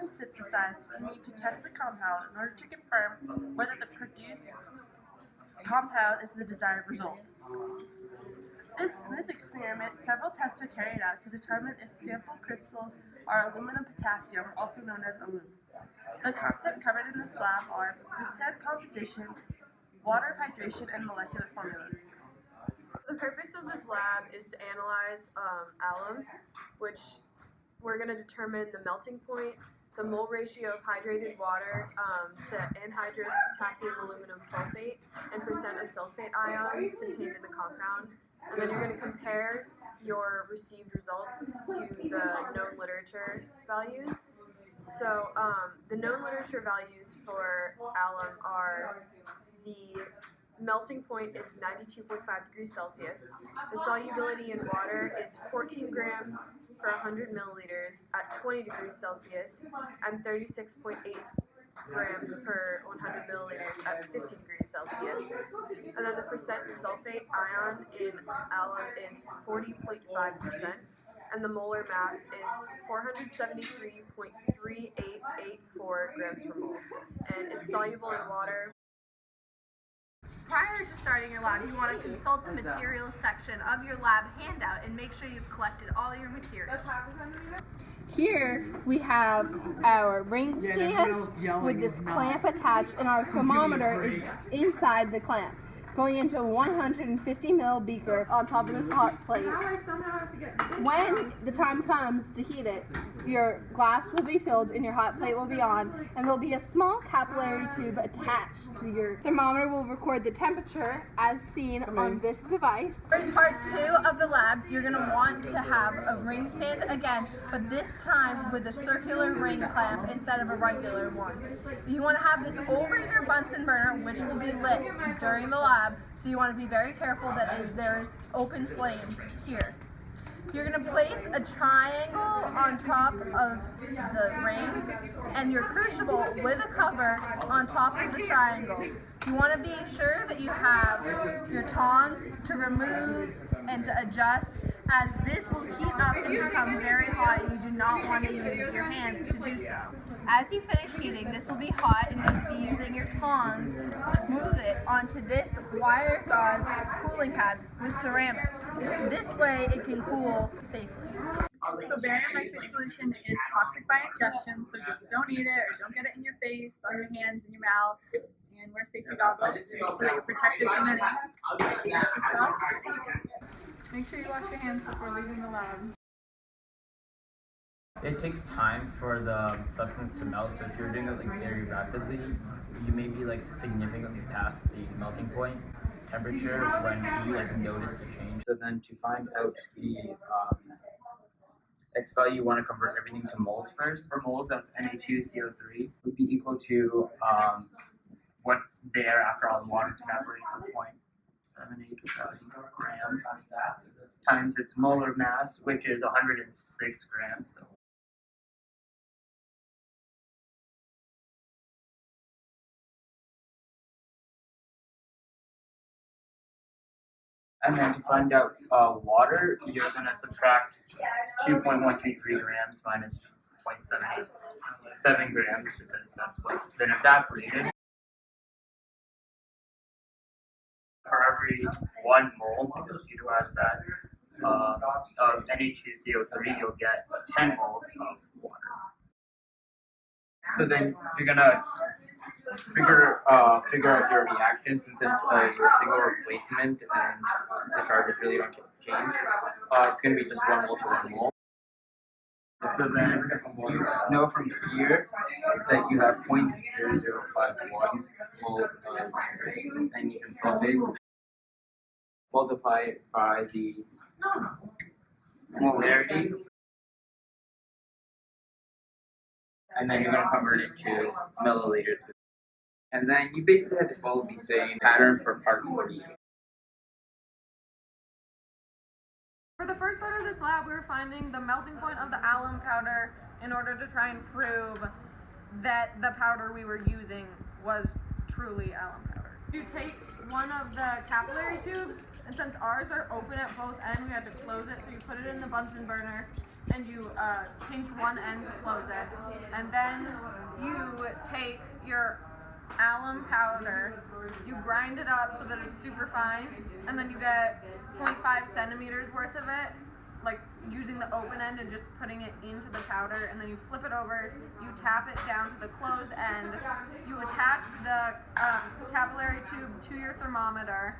is synthesized, you need to test the compound in order to confirm whether the produced compound is the desired result. In this experiment, several tests are carried out to determine if sample crystals are aluminum potassium, also known as alum. The concepts covered in this lab are percent composition, water hydration, and molecular formulas. The purpose of this lab is to analyze alum, which we're going to determine the melting point, the mole ratio of hydrated water to anhydrous potassium aluminum sulfate, and percent of sulfate ions contained in the compound. And then you're going to compare your received results to the known literature values. So the known literature values for alum are the melting point is 92.5 degrees Celsius. The solubility in water is 14 grams per 100 milliliters at 20 degrees Celsius and 36.8 grams per 100 milliliters at 50 degrees Celsius. And then the percent sulfate ion in alum is 40.5%, and the molar mass is 473.3884 grams per mole. And it's soluble in water. Prior to starting your lab, you want to consult the materials section of your lab handout and make sure you've collected all your materials. Here we have our ring stand with this clamp attached, and our thermometer is inside the clamp, going into a 150 ml beaker on top of this hot plate. When the time comes to heat it, your glass will be filled and your hot plate will be on, and there'll be a small capillary tube attached to your thermometer. Will record the temperature as seen on this device. In part 2 of the lab, you're going to want to have a ring stand again, but this time with a circular ring clamp instead of a regular one. You want to have this over your Bunsen burner, which will be lit during the lab, so you want to be very careful that there's open flames here. You're going to place a triangle on top of the ring and your crucible with a cover on top of the triangle. You want to be sure that you have your tongs to remove and to adjust, as this will heat up and become very hot and you do not want to use your hands to do so. As you finish heating, this will be hot and you'll be using your tongs to move it onto this wire gauze cooling pad with ceramic. This way it can cool safely. So barium nitrate solution is toxic by ingestion, so just don't eat it or don't get it in your face, on your hands, in your mouth, and wear safety goggles so that you're protected from any. Make sure you wash your hands before leaving the lab. It takes time for the substance to melt, so if you're doing it very rapidly, you may be significantly past the melting point temperature when you notice a change. So then to find out the X value, you want to convert everything to moles first. 4 moles of Na2CO3 would be equal to what's there after all the water evaporates, so 0.787 grams times its molar mass, which is 106 grams. So and then to find out water, you're going to subtract 2.123 grams minus 0.787 grams, because that's what's been evaporated. For every 1 mole, because you divide that of Na2CO3, you'll get 10 moles of water. So then you're going to figure out your reaction, since it's a single replacement and the charges really don't change. It's going to be just 1 mole to 1 mole. So then you know from here that you have 0.0051 moles of magnesium sulfate. Multiply it by the molarity, and then you're going to convert it to milliliters. And then you basically have to follow the same pattern for part 3. For the first part of this lab, we were finding the melting point of the alum powder in order to try and prove that the powder we were using was truly alum powder. You take one of the capillary tubes, and since ours are open at both ends, we had to close it, so you put it in the Bunsen burner, and you pinch one end to close it, and then you take your alum powder, you grind it up so that it's super fine, and then you get 0.5 centimeters worth of it, like using the open end and just putting it into the powder, and then you flip it over, you tap it down to the closed end, you attach the capillary tube to your thermometer,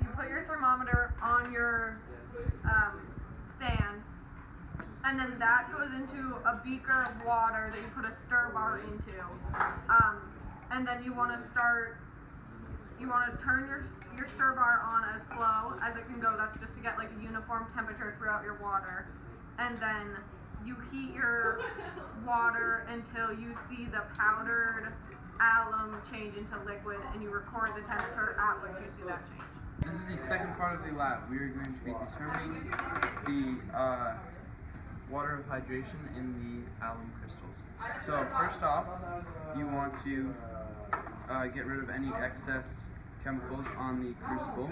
you put your thermometer on your stand, and then that goes into a beaker of water that you put a stir bar into. And then you want to turn your stir bar on as slow as it can go. That's just to get like a uniform temperature throughout your water. And then you heat your water until you see the powdered alum change into liquid, and you record the temperature at which you see that change. This is the second part of the lab. We are going to be determining the water of hydration in the alum crystals. So first off, you want to get rid of any excess chemicals on the crucible.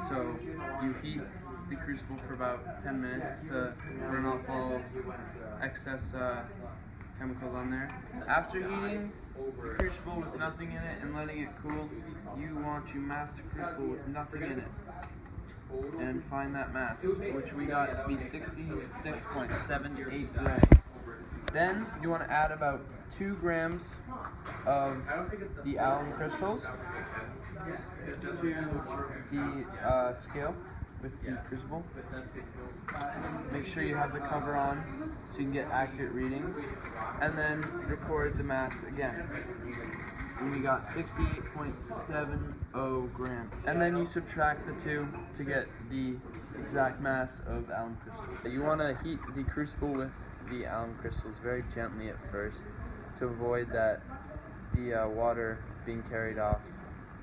So you heat the crucible for about 10 minutes to burn off all excess chemicals on there. After heating the crucible with nothing in it and letting it cool, you want to mass the crucible with nothing in it and find that mass, which we got to be 66.78 grams. Then you want to add about 2 grams of the alum crystals to the scale with the crucible. Make sure you have the cover on so you can get accurate readings, and then record the mass again. And we got 68.70 grams. And then you subtract the two to get the exact mass of alum crystals. You want to heat the crucible with the alum crystals very gently at first to avoid that the water being carried off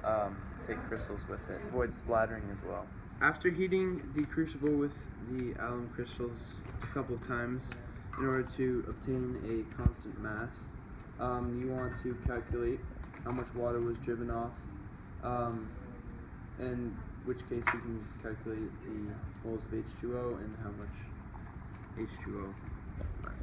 to take crystals with it. Avoid splattering as well. After heating the crucible with the alum crystals a couple times in order to obtain a constant mass, you want to calculate how much water was driven off, in which case you can calculate the moles of H2O and how much H2O left.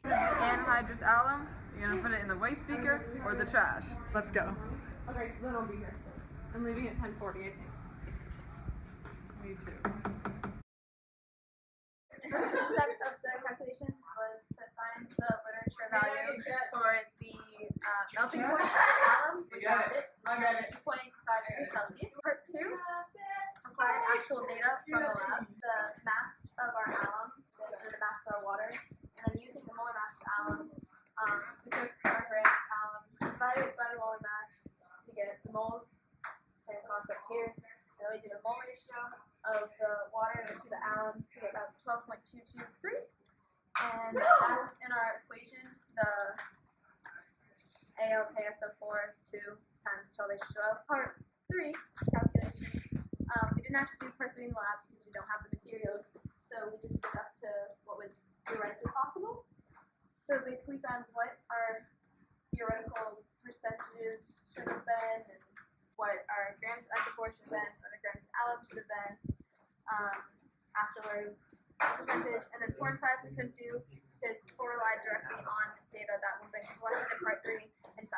This is the anhydrous alum. You're gonna put it in the waste beaker or the trash. Let's go. Okay, so then I'll be here. I'm leaving at 10:40, I think. Me too. The first step of the calculations was to find the literature value for the melting point of alum. We found it under 2.5 degrees Celsius. Part 2 required actual data from the lab, the mass of our alum and the mass of our water, and then using the molar mass of alum, we took our grams alum divided by the molar mass to get the moles. Same concept here. And then we did a mole ratio of the water to the alum to get about 12.223. And that's in our equation, the AlKSO4 2 times 12H12. Part 3 calculations. We didn't actually do part 3 in the lab because we don't have the materials. So we just stuck to what was theoretically possible. So basically found what our theoretical percentages should have been, and what our grams of isophore should have been, what our grams of alum should have been. Afterwards, percentage, and then 4 and 5 we couldn't do because 4 relied directly on data that would have been collected in part 3, and 5%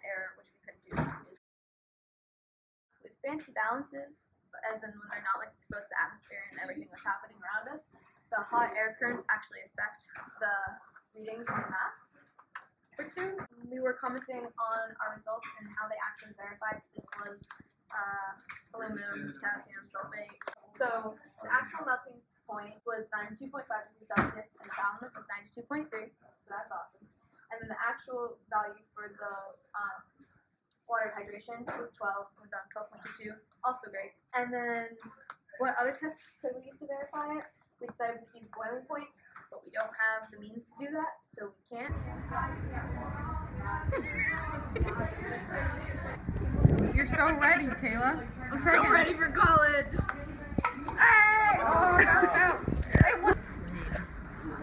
error, which we couldn't do. With fancy balances, as in when they're not like exposed to the atmosphere and everything that's happening around us, the hot air currents actually affect the readings of the mass. For 2, we were commenting on our results and how they actually verified this was aluminum, potassium, sulfate. So the actual melting point was 92.5 degrees Celsius and the alum was 92.3, so that's awesome. And then the actual value for the water hydration was 12, we found 12.22, also great. And then what other tests could we use to verify it? We decided to use boiling point. but we don't have the means to do that, so we can't. You're so ready, Kayla. I'm so ready for college!